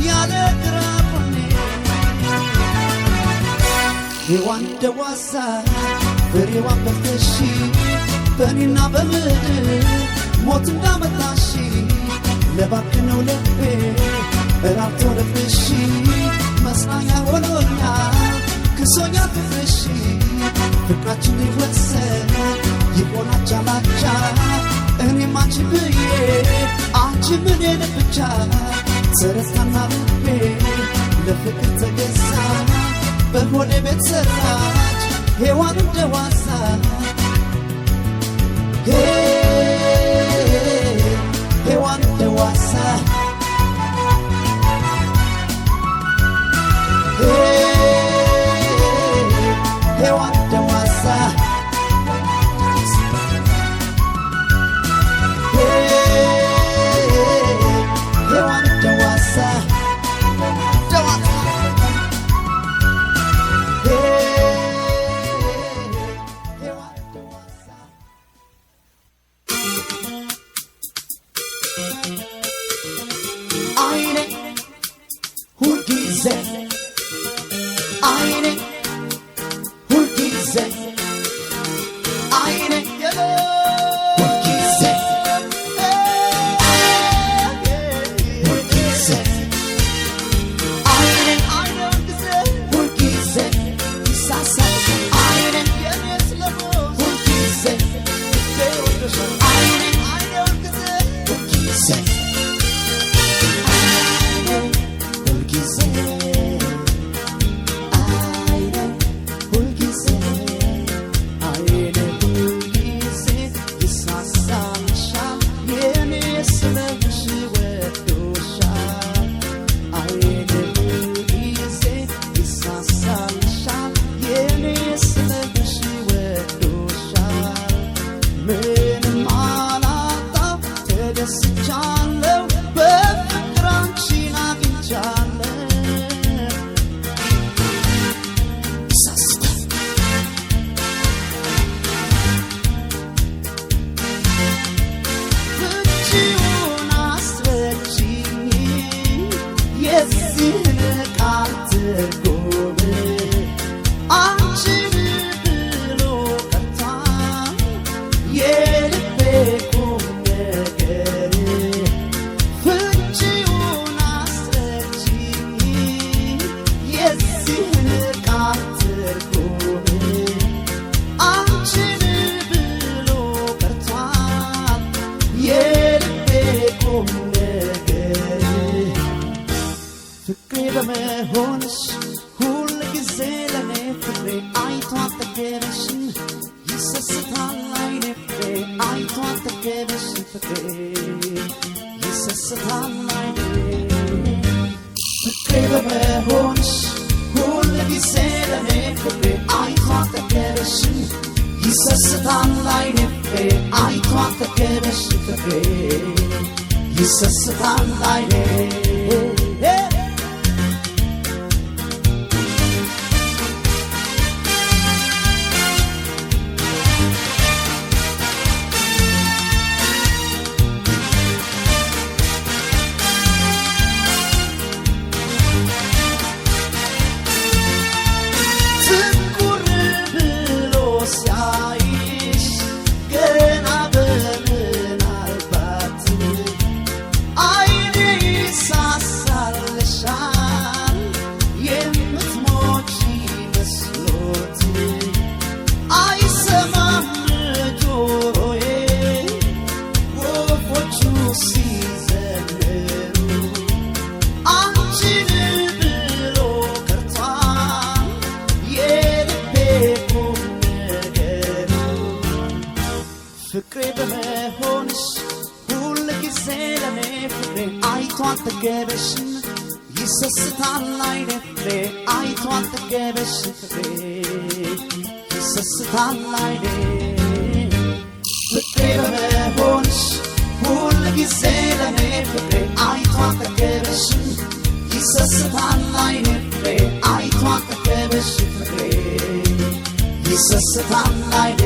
ያለ ግራ ጎኔ ሔዋን እንደ ዋዛ ፍሬዋን በልተሽ በእኔና በምድር ሞት እንዳመጣሽ ለባክነው ልቤ እራብቶ ልብሽ መጽናኛ ሆኖኛል ክሶኛል ፍቅርሽ ፍቅራችን ይወሰን ይሆናል ቻላቻ እኔም አንቺ ብዬ አንቺ እኔን ብቻ ተረታና ልቤ ለፍቅር ተገዛ በሆዴ ቤት ሰራች ሔዋን እንደ ዋዛ ሔዋን እንደ ዋዛ ሔዋን እንደ ዋዛ ሔዋን እንደ ዋዛ ተገበሽ ፍቅሬ ይሰስታል አይኔ ፍቅሬ በመሆንሽ ሁል ጊዜ ለኔ ፍቅሬ አይቶ አልጠገበሽ ይሰስታል አይኔ ፍቅሬ አይቶ አልጠገበሽ ፍቅሬ ይሰስታል አይኔ ፍቅሬ በመሆንሽ ሁል ጊዜ ለኔ ፍቅሬ አይቶ አልጠገበሽ ይሰስታል አይኔ ፍቅሬ አይቶ አልጠገበሽ ፍቅሬ ይሰስታል አይኔ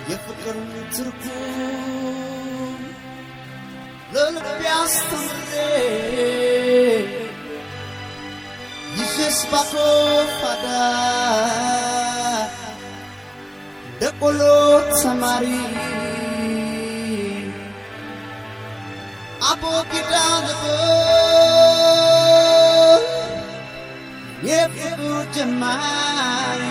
የፍቅር ትርጉም ለልቤ አስተምሬ ይዤስ ባኮፋዳ ደቆሎ ተማሪ አቦጊዳ ነበር የፍቅር ጀማሪ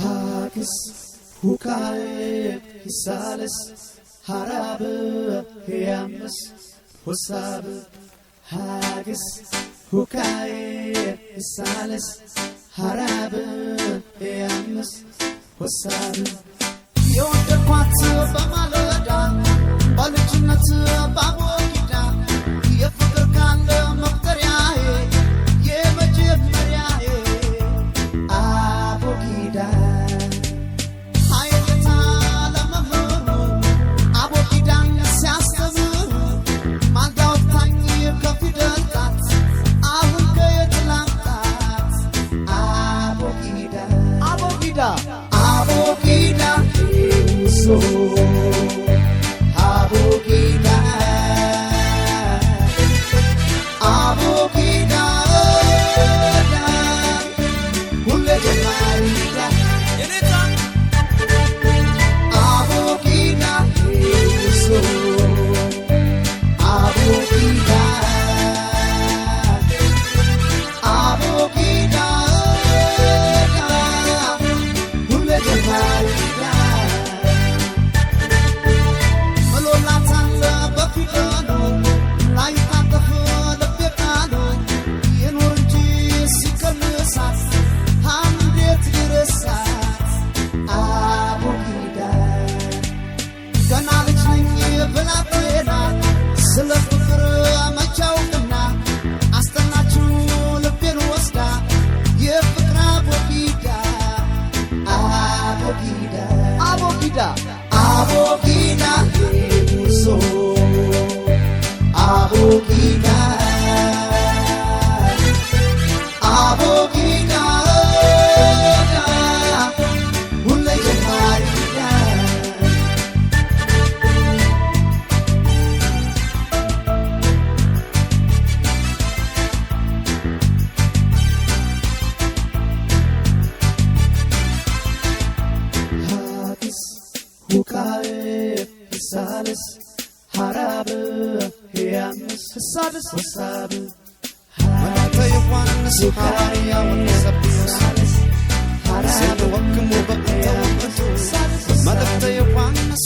ሀግስ ሁካል ይሳለስ ሀራብ ያምስ ሁሳብ ሀግስ ሁካል ይሳለስ ሀራብ ያምስ ሁሳብ የወደድኳት በማለዳ በልጅነት ባቦጊዳ የፍቅር ካለ መቁጠሪያዬ የመጀመሪያዬ አቦጊዳ ሀይልታ ለመሆኑ አቦጊዳን ሲያስተምሩ ማልዳ ወቅታኝ ከፊደል ጣት አሁን ከየት ላምጣት አቦጊዳ አቦጊዳ አቦጊዳ so abogida ሳልስ ሐራብ ያምስ ሳልስ ወሳብ መላተ ዮሐንስ ሐዋርያ ወንሰብዮስ ሲል ወክሙ በእንተውቱ መላተ ዮሐንስ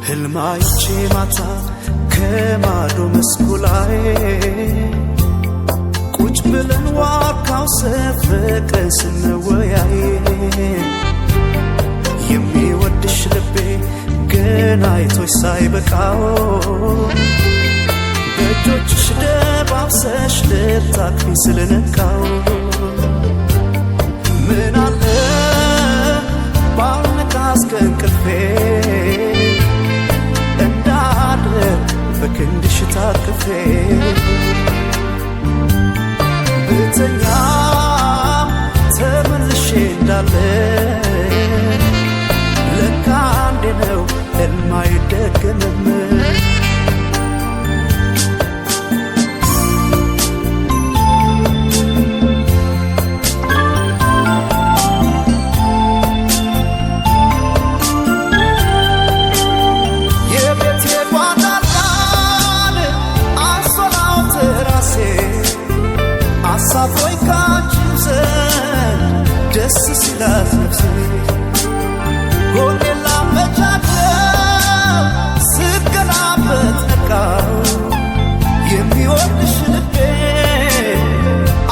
ህልማይቼ ማታ ከማዶ መስኩ ላይ ቁጭ ብለን ዋርካው ሰፍቀን ስንወያይ የሚወድሽ ልቤ ገና አይቶሽ ሳይበቃው በእጆችሽ ደባብሰሽ ልታቅፊኝ ስለነካው ምን አለ ባልነቃስ ከእንቅልፌ በክንድሽ ታቅፌ ብተኛ ተመልሼ እንዳለ ለካ አንዴ ነው ሕልም አይደገምም ሳፎይ ካንቺው ዘንድ ደስ ሲላት ነፍሴ ጎኔን ላመቻቸው ስገላበት ነቃው የሚወድሽ ልቤ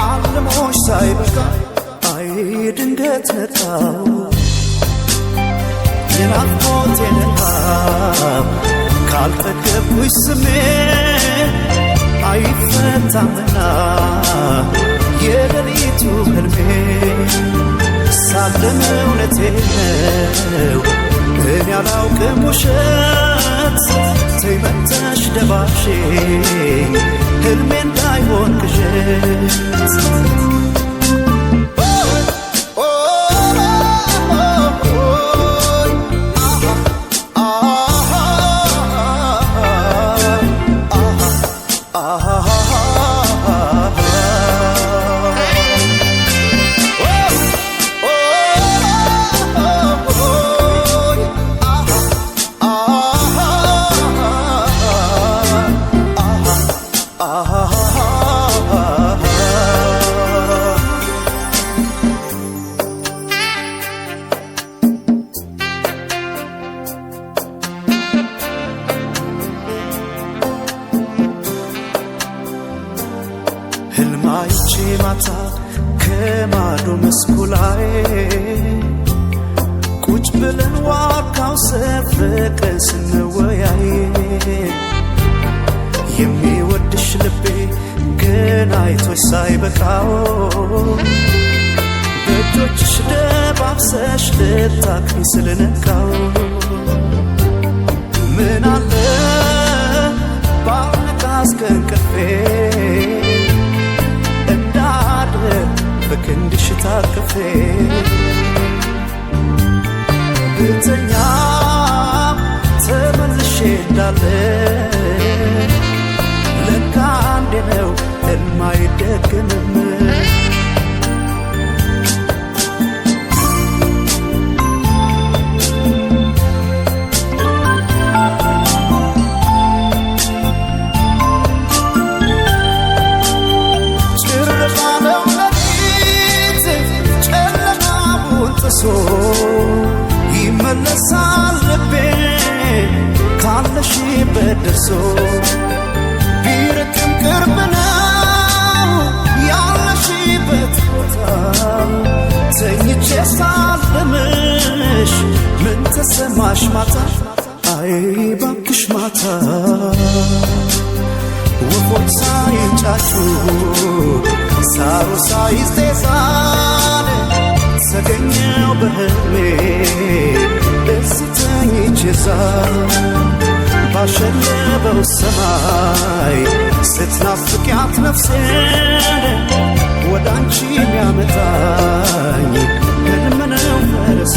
አልሞሽ ሳይበቃ አይ ድንገት ነቃው የናፍቆቴን ረሃብ ካልጠገብኩሽ ስሜ አይፈታምና የሌሊቱ ህልሜ ሳለም እውነቴ ነው እኔ አላውቅም ውሸት ተይ መተሽ ደባብሽኝ ህልሜ እንዳይሆን ቅዠት ህልማይቼ ማታ ከማዶ መስኩ ላይ ቁጭ ብለን ዋርካው ሰፍቀን ስንወያይ የሚወድሽ ልቤ ገና አይቶሽ ሳይበቃው በእጆችሽ ደባብሰሽ ልታቅፊኝ ስለነካው ምን አለ ባልነቃስ ከእንቅልፌ በክንድሽ ታቅፌ ብተኛ ተመልሼ እንዳለ ለካ አንዴ ነው ሕልም አይደገምም ይመለሳል ልቤ ካለሽበት ደርሶ ቢርቅም ቅርብ ነው ያለሽበት ቦታ ተኝቼ ሳልም ሰማሽ ማታ አይ ባክሽ ማታ ወፎች ሳይንጫጩ ሳሩ ሳይስቴሳን ተገኘው በህልሜ እዚህ ተኝቼ ባሸለበው ሰማይ ስትናፍቂያት ነፍሴን ወደ አንቺ የሚያመጣኝ ህልም ነው ፈረሴ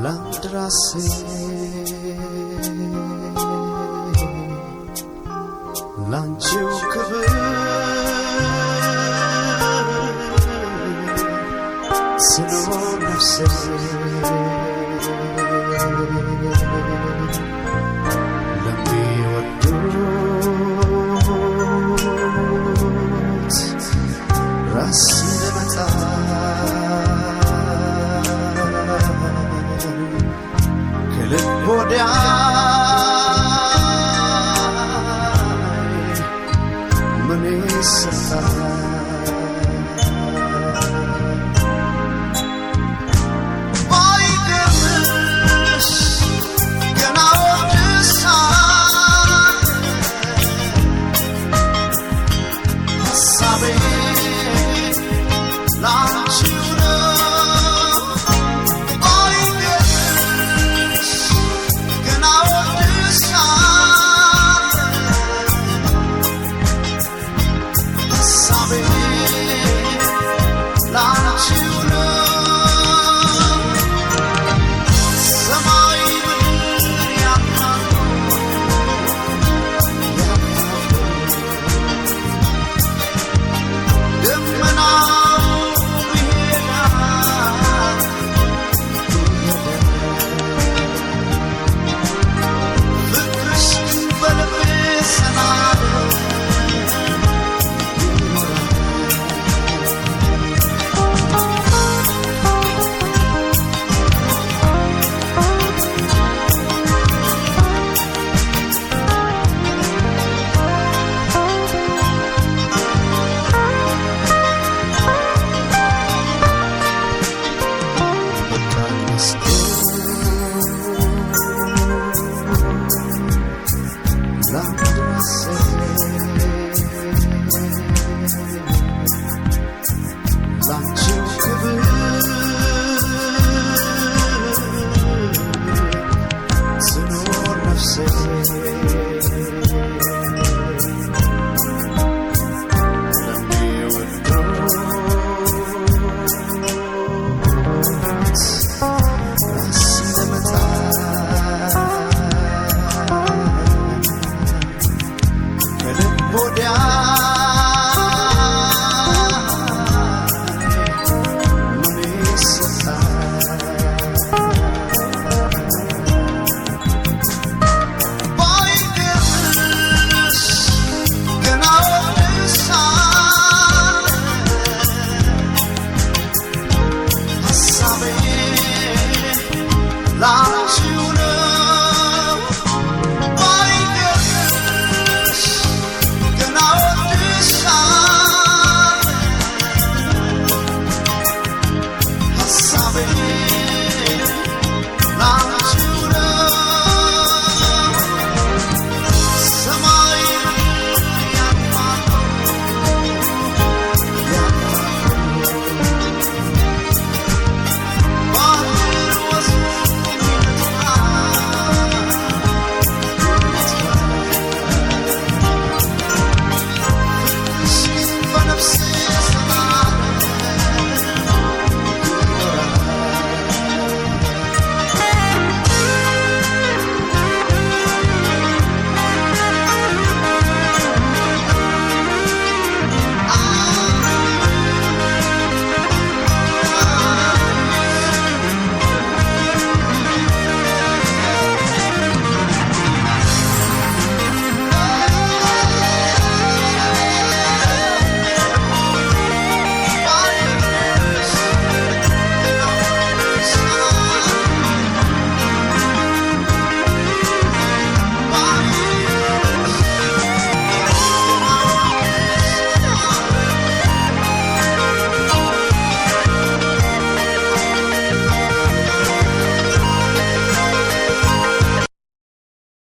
Landrasse Lancio kıvır Sınır nefse